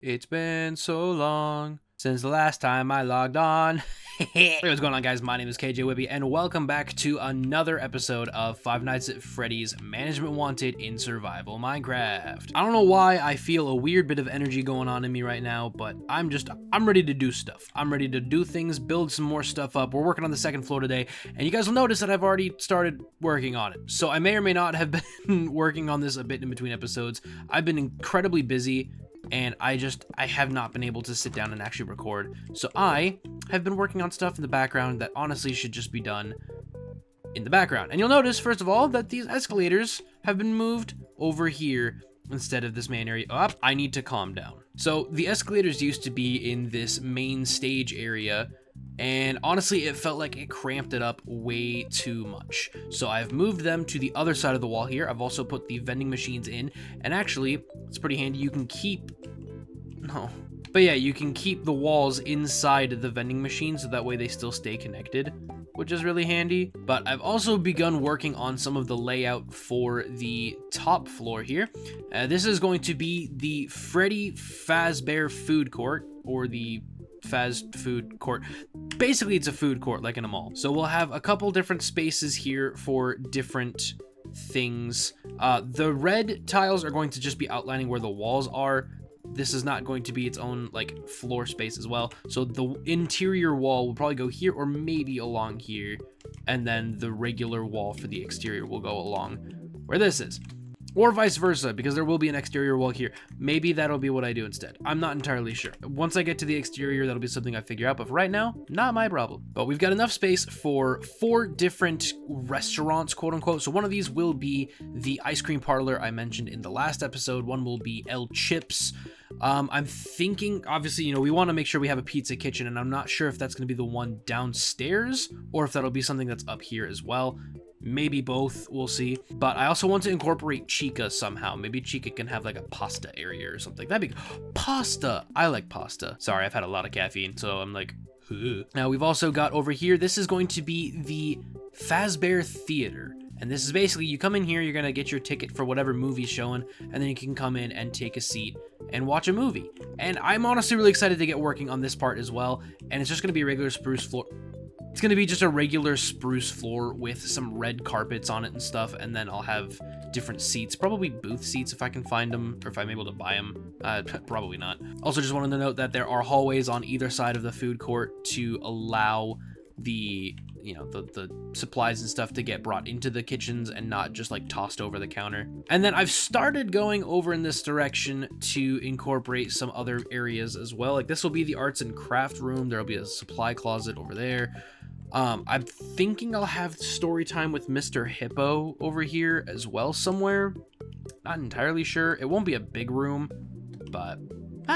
It's been so long since the last time I logged on. Hey, what's going on, guys? My name is Kjwippy, and welcome back to another episode of Five Nights at Freddy's Management Wanted in Survival Minecraft. I don't know why I feel a weird bit of energy going on in me right now, but I'm ready to do stuff. I'm ready to do things, build some more stuff up. We're working on the second floor today, and you guys will notice that I've already started working on it. So I may or may not have been working on this a bit in between episodes. I've been incredibly busy, and I have not been able to sit down and actually record. So I have been working on stuff in the background that honestly should just be done in the background. And you'll notice, first of all, that these escalators have been moved over here instead of this main area. Up, I need to calm down. So the escalators used to be in this main stage area, and honestly, it felt like it cramped it up way too much. So I've moved them to the other side of the wall here. I've also put the vending machines in, and actually, it's pretty handy. You can keep... No. But yeah, you can keep the walls inside the vending machine, so that way they still stay connected, which is really handy. But I've also begun working on some of the layout for the top floor here. This is going to be the Freddy Fazbear Food Court, or the fast food court. Basically, it's a food court like in a mall. So we'll have a couple different spaces here for different things. The red tiles are going to just be outlining where the walls are. This is not going to be its own like floor space as well. So the interior wall will probably go here or maybe along here, and then the regular wall for the exterior will go along where this is. Or vice versa, because there will be an exterior wall here. Maybe that'll be what I do instead. I'm not entirely sure. Once I get to the exterior, that'll be something I figure out. But for right now, not my problem. But we've got enough space for 4 different restaurants, quote unquote. So one of these will be the ice cream parlor I mentioned in the last episode. One will be El Chips. I'm thinking, obviously, you know, we want to make sure we have a pizza kitchen, and I'm not sure if that's going to be the one downstairs or if that'll be something that's up here as well. Maybe both, we'll see. But I also want to incorporate Chica somehow. Maybe Chica can have like a pasta area or something. That'd be pasta. I like pasta. Sorry, I've had a lot of caffeine, so I'm like, ugh. Now we've also got over here, this is going to be the Fazbear Theater. And this is basically, you come in here, you're gonna get your ticket for whatever movie's showing, and then you can come in and take a seat and watch a movie. And I'm honestly really excited to get working on this part as well. And it's just gonna be a regular spruce floor. It's going to be just a regular spruce floor with some red carpets on it and stuff, and then I'll have different seats, probably booth seats if I can find them, or if I'm able to buy them. Probably not. Also, just wanted to note that there are hallways on either side of the food court to allow the, you know, the supplies and stuff to get brought into the kitchens and not just like tossed over the counter. And then I've started going over in this direction to incorporate some other areas as well. Like this will be the arts and craft room. There'll be a supply closet over there. I'm thinking I'll have story time with Mr. Hippo over here as well somewhere. Not entirely sure. It won't be a big room, but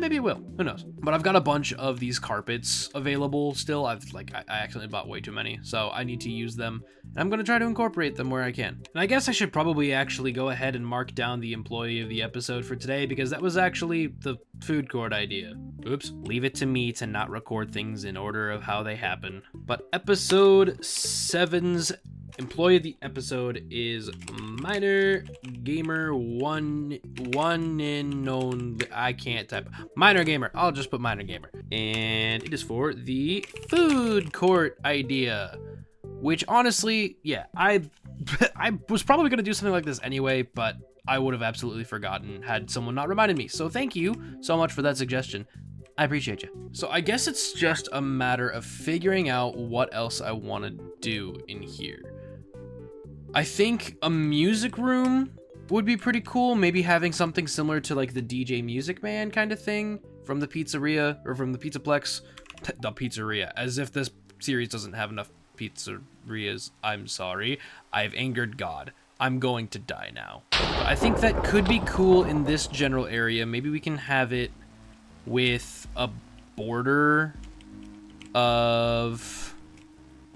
maybe it will. Who knows? But I've got a bunch of these carpets available still. I accidentally bought way too many, so I need to use them. And I'm going to try to incorporate them where I can. And I guess I should probably actually go ahead and mark down the employee of the episode for today, because that was actually the food court idea. Oops. Leave it to me to not record things in order of how they happen. But episode 7's employee of the episode is Minor Gamer one in only. I can't type. Minor Gamer. I'll just put Minor Gamer. And it is for the food court idea, which honestly, yeah, I was probably gonna do something like this anyway, but I would have absolutely forgotten had someone not reminded me. So thank you so much for that suggestion. I appreciate you. So I guess it's just a matter of figuring out what else I want to do in here. I think a music room would be pretty cool. Maybe having something similar to like the DJ Music Man kind of thing from the pizzeria, or from the PIZZAPLEX. The pizzeria, as if this series doesn't have enough pizzerias. I'm sorry. I've angered God. I'm going to die now. But I think that could be cool in this general area. Maybe we can have it with a border of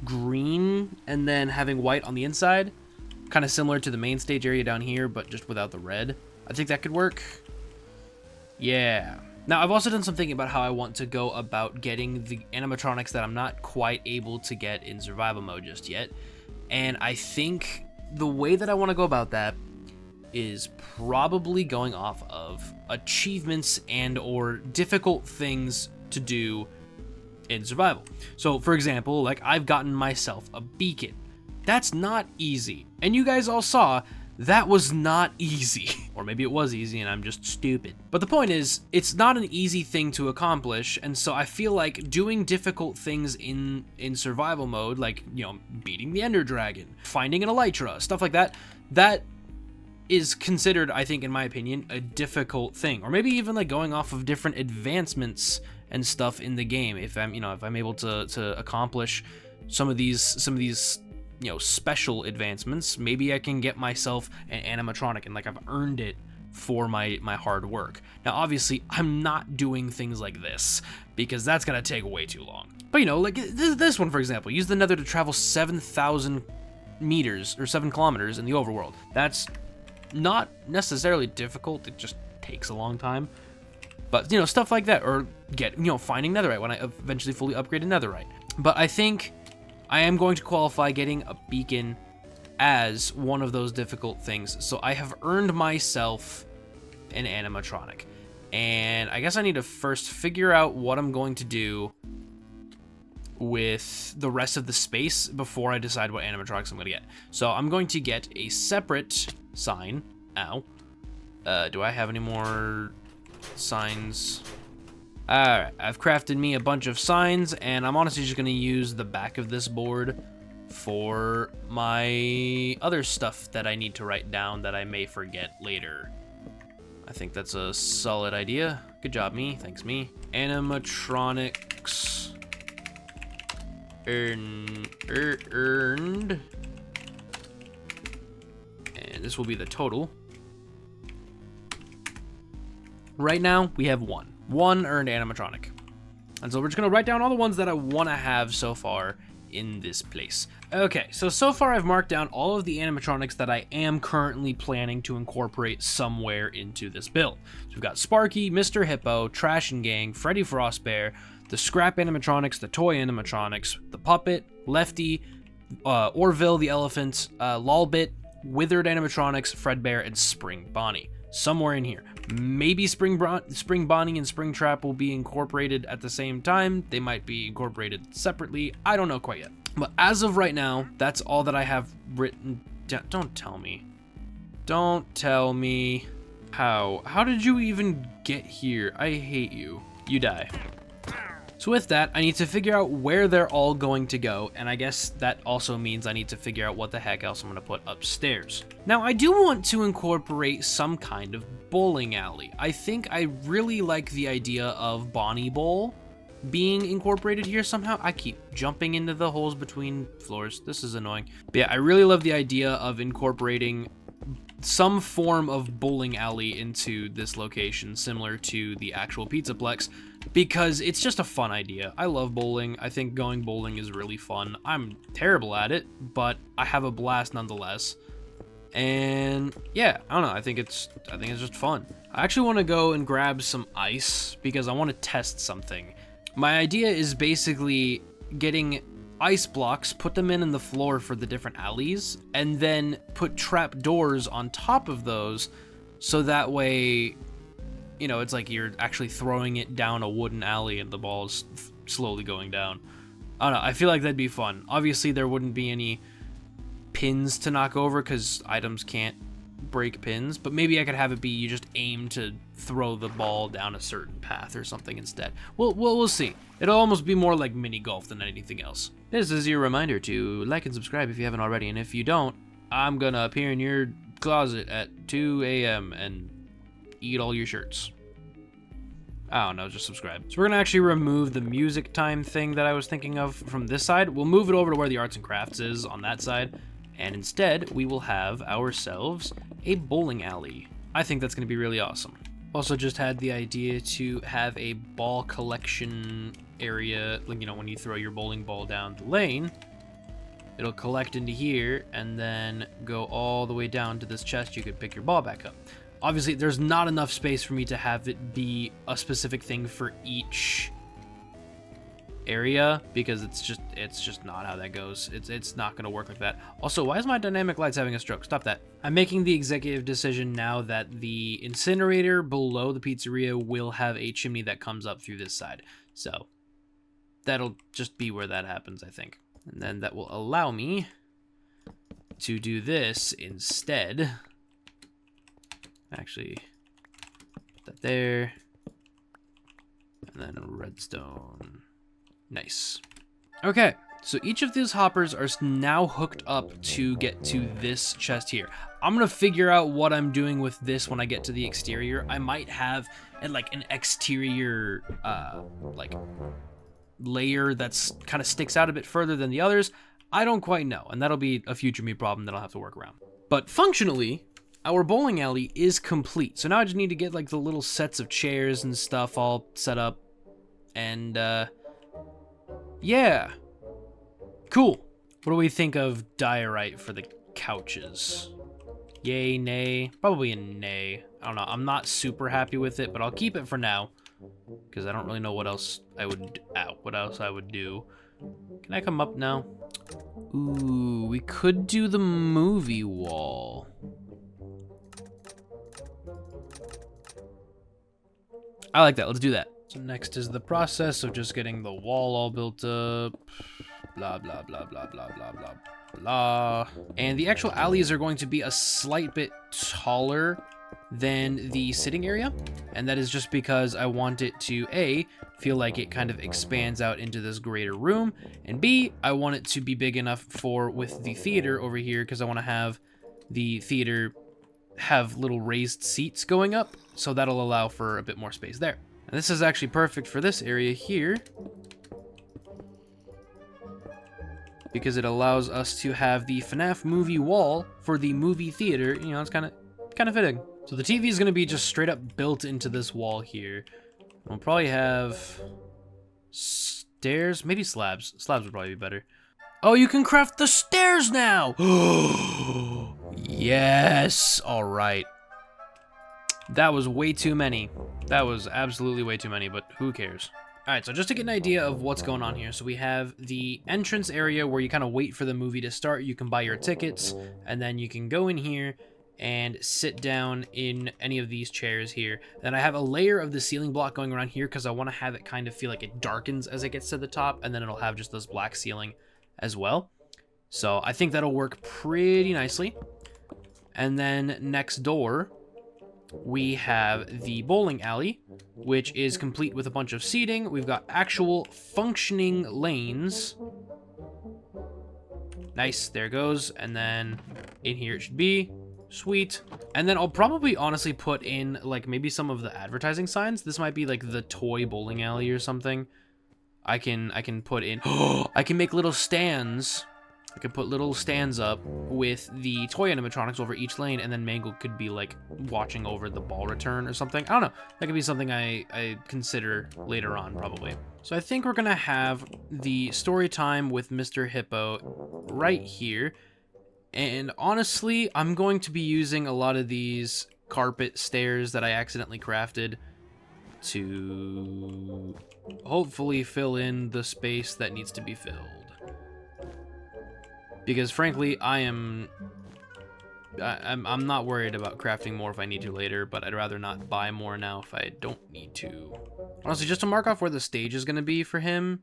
green and then having white on the inside. Kind of similar to the main stage area down here, but just without the red. I think that could work. Yeah. Now, I've also done some thinking about how I want to go about getting the animatronics that I'm not quite able to get in survival mode just yet. And I think the way that I want to go about that is probably going off of achievements and or difficult things to do in survival. So for example, like I've gotten myself a beacon. That's not easy. And you guys all saw that was not easy. Or maybe it was easy and I'm just stupid. But the point is, it's not an easy thing to accomplish, and so I feel like doing difficult things in survival mode, like, you know, beating the Ender Dragon, finding an Elytra, stuff like that, that is considered, I think, in my opinion, a difficult thing. Or maybe even like going off of different advancements and stuff in the game. If I'm, you know, if I'm able to accomplish some of these, you know, special advancements, maybe I can get myself an animatronic and like I've earned it for my hard work. Now, obviously, I'm not doing things like this because that's gonna take way too long. But you know, like this one, for example, use the Nether to travel 7,000 meters or 7 kilometers in the overworld. That's not necessarily difficult, it just takes a long time. But, you know, stuff like that, or get, you know, finding netherite when I eventually fully upgrade a netherite. But I think I am going to qualify getting a beacon as one of those difficult things. So I have earned myself an animatronic. And I guess I need to first figure out what I'm going to do with the rest of the space before I decide what animatronics I'm going to get. So I'm going to get a separate sign. Ow. Do I have any more signs? Alright, I've crafted me a bunch of signs, and I'm honestly just going to use the back of this board for my other stuff that I need to write down that I may forget later. I think that's a solid idea. Good job, me. Thanks, me. Animatronics earned. And this will be the total. Right now, we have one earned animatronic. And so we're just going to write down all the ones that I want to have so far in this place. Okay, so far I've marked down all of the animatronics that I am currently planning to incorporate somewhere into this build. So we've got Sparky, Mr. Hippo, Trash and Gang, Freddy Frostbear, the Scrap animatronics, the Toy animatronics, the Puppet, Lefty, Orville the Elephant, Lolbit, Withered animatronics, Fredbear, and Spring Bonnie. Somewhere in here. Maybe Spring Bonnie and Spring Trap will be incorporated at the same time. They might be incorporated separately. I don't know quite yet. But as of right now, that's all that I have written down. Don't tell me. Don't tell me. How did you even get here? I hate you. You die. So with that, I need to figure out where they're all going to go, and I guess that also means I need to figure out what the heck else I'm going to put upstairs. Now, I do want to incorporate some kind of bowling alley. I think I really like the idea of Bonnie Bowl being incorporated here somehow. I keep jumping into the holes between floors. This is annoying. But yeah, I really love the idea of incorporating some form of bowling alley into this location, similar to the actual PIZZAPLEX, because it's just a fun idea. I love bowling. I think going bowling is really fun. I'm terrible at it, but I have a blast nonetheless. And yeah, I don't know. I think it's just fun. I actually want to go and grab some ice because I want to test something. My idea is basically getting ice blocks, put them in the floor for the different alleys, and then put trap doors on top of those, so that way, you know, it's like you're actually throwing it down a wooden alley and the ball's slowly going down. I don't know, I feel like that'd be fun. Obviously, there wouldn't be any pins to knock over because items can't break pins, but maybe I could have it be you just aim to throw the ball down a certain path or something instead. We'll see. It'll almost be more like mini golf than anything else. This is your reminder to like and subscribe if you haven't already, and if you don't, I'm gonna appear in your closet at 2 a.m. and eat all your shirts. I don't know, just subscribe. So we're gonna actually remove the music time thing that I was thinking of from this side. We'll move it over to where the arts and crafts is on that side, and instead we will have ourselves a bowling alley. I think that's gonna be really awesome. Also just had the idea to have a ball collection area, like, you know, when you throw your bowling ball down the lane, it'll collect into here and then go all the way down to this chest. You could pick your ball back up. Obviously, there's not enough space for me to have it be a specific thing for each area, because it's just not how that goes. It's not going to work like that. Also, why is my dynamic lights having a stroke? Stop that. I'm making the executive decision now that the incinerator below the pizzeria will have a chimney that comes up through this side. So that'll just be where that happens, I think. And then that will allow me to do this instead. Actually, put that there. And then redstone. Nice. Okay, so each of these hoppers are now hooked up to get to this chest here. I'm gonna figure out what I'm doing with this when I get to the exterior. I might have like an exterior like layer that's kind of sticks out a bit further than the others. I don't quite know, and that'll be a future me problem that I'll have to work around. But functionally, our bowling alley is complete. So now I just need to get like the little sets of chairs and stuff all set up. And yeah, cool. What do we think of diorite for the couches? Yay, nay? Probably a nay. I don't know. I'm not super happy with it, but I'll keep it for now because I don't really know what else I would do. Can I come up now? Ooh, we could do the movie wall. I like that. Let's do that. So next is the process of just getting the wall all built up. Blah, blah, blah, blah, blah, blah, blah, blah. And the actual alleys are going to be a slight bit taller than the sitting area. And that is just because I want it to, A, feel like it kind of expands out into this greater room. And B, I want it to be big enough for with the theater over here, because I want to have the theater have little raised seats going up. So that'll allow for a bit more space there. And this is actually perfect for this area here, because it allows us to have the FNAF movie wall for the movie theater. You know, it's kind of fitting. So the TV is going to be just straight up built into this wall here. We'll probably have stairs, maybe slabs. Slabs would probably be better. Oh, you can craft the stairs now! Yes! All right. That was way too many. That was absolutely way too many, but who cares? All right, so just to get an idea of what's going on here, so we have the entrance area where you kind of wait for the movie to start. You can buy your tickets, and then you can go in here and sit down in any of these chairs here. Then I have a layer of the ceiling block going around here because I want to have it kind of feel like it darkens as it gets to the top, and then it'll have just this black ceiling as well. So I think that'll work pretty nicely. And then next door, we have the bowling alley, which is complete with a bunch of seating. We've got actual functioning lanes. Nice, there it goes. And then in here it should be. Sweet. And then I'll probably honestly put in like maybe some of the advertising signs. This might be like the toy bowling alley or something. I can put in, I can make little stands. I could put little stands up with the toy animatronics over each lane, and then Mangle could be like watching over the ball return or something. I don't know. That could be something I consider later on, probably. So I think we're gonna have the story time with Mr. Hippo right here. And honestly, I'm going to be using a lot of these carpet stairs that I accidentally crafted to hopefully fill in the space that needs to be filled. Because frankly, I'm not worried about crafting more if I need to later, but I'd rather not buy more now if I don't need to. Honestly, just to mark off where the stage is going to be for him,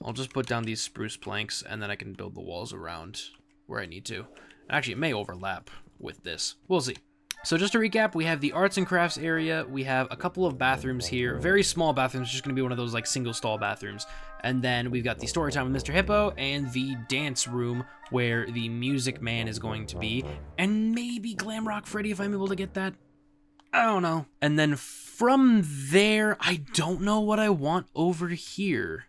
I'll just put down these spruce planks, and then I can build the walls around where I need to. Actually, it may overlap with this. We'll see. So just to recap, we have the arts and crafts area. We have a couple of bathrooms here, very small bathrooms, just going to be one of those like single stall bathrooms. And then we've got the story time with Mr. Hippo and the dance room where the music man is going to be. And maybe Glamrock Freddy if I'm able to get that. I don't know. And then from there, I don't know what I want over here.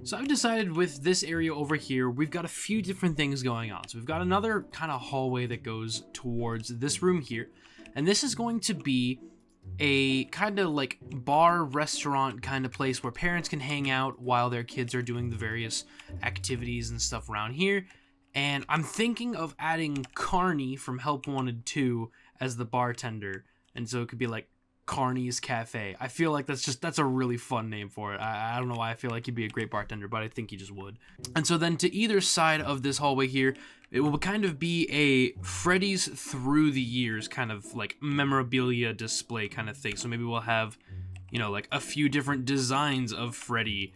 So I've decided with this area over here, we've got a few different things going on. So we've got another kind of hallway that goes towards this room here. And this is going to be a kind of like bar restaurant kind of place where parents can hang out while their kids are doing the various activities and stuff around here. And I'm thinking of adding Carney from Help Wanted 2 as the bartender. And so it could be like Carney's Cafe. I feel like that's a really fun name for it. I don't know why I feel like he'd be a great bartender, but I think he just would. And so then to either side of this hallway here, it will kind of be a Freddy's through the years kind of like memorabilia display kind of thing. So maybe we'll have, you know, like a few different designs of Freddy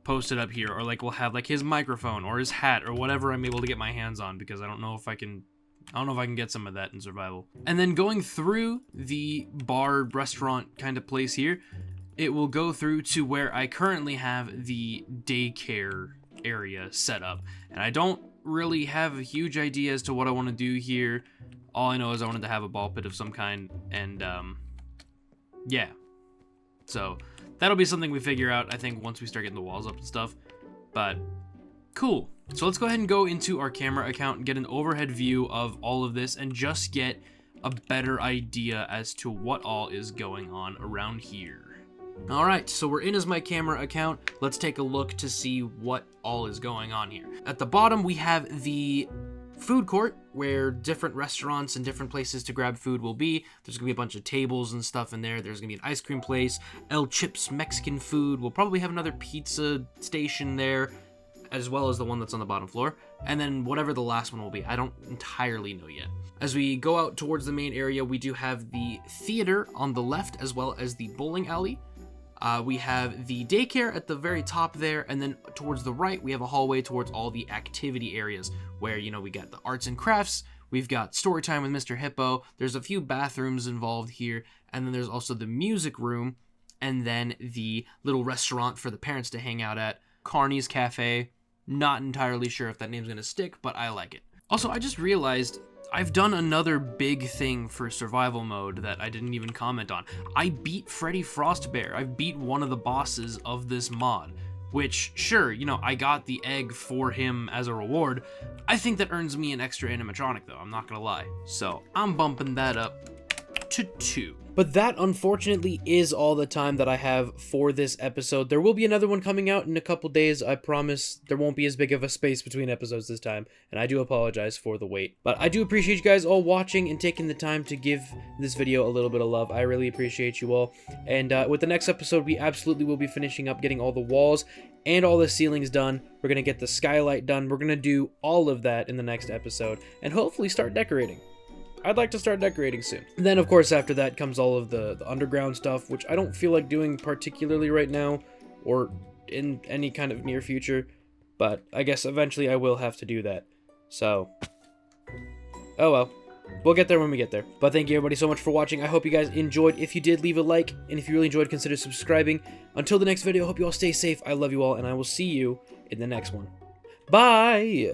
posted up here, or like we'll have like his microphone or his hat or whatever I'm able to get my hands on, because I don't know if I can get some of that in survival. And then going through the bar restaurant kind of place here, it will go through to where I currently have the daycare area set up. And I don't really have a huge idea as to what I want to do here. All I know is I wanted to have a ball pit of some kind, and yeah. So that'll be something we figure out, I think, once we start getting the walls up and stuff. But cool. So let's go ahead and go into our camera account and get an overhead view of all of this and just get a better idea as to what all is going on around here. Alright, so we're in as my camera account. Let's take a look to see what all is going on here. At the bottom, we have the food court where different restaurants and different places to grab food will be. There's gonna be a bunch of tables and stuff in there. There's gonna be an ice cream place, El Chip's Mexican food. We'll probably have another pizza station there, as well as the one that's on the bottom floor, and then whatever the last one will be. I don't entirely know yet. As we go out towards the main area, we do have the theater on the left, as well as the bowling alley. We have the daycare at the very top there, and then towards the right, we have a hallway towards all the activity areas where, you know, we got the arts and crafts, we've got story time with Mr. Hippo, there's a few bathrooms involved here, and then there's also the music room, and then the little restaurant for the parents to hang out at, Carney's Cafe. Not entirely sure if that name's gonna stick, but I like it. Also, I just realized I've done another big thing for survival mode that I didn't even comment on. I beat Freddy Frostbear. I've beat one of the bosses of this mod, which, sure, you know, I got the egg for him as a reward. I think that earns me an extra animatronic, though, I'm not gonna lie. So I'm bumping that up to 2. But that, unfortunately, is all the time that I have for this episode. There will be another one coming out in a couple days. I promise there won't be as big of a space between episodes this time, and I do apologize for the wait. But I do appreciate you guys all watching and taking the time to give this video a little bit of love. I really appreciate you all. And with the next episode, we absolutely will be finishing up getting all the walls and all the ceilings done. We're going to get the skylight done. We're going to do all of that in the next episode, and hopefully start decorating. I'd like to start decorating soon. And then, of course, after that comes all of the underground stuff, which I don't feel like doing particularly right now or in any kind of near future, but I guess eventually I will have to do that. So, oh well. We'll get there when we get there. But thank you everybody so much for watching. I hope you guys enjoyed. If you did, leave a like, and if you really enjoyed, consider subscribing. Until the next video, I hope you all stay safe. I love you all, and I will see you in the next one. Bye!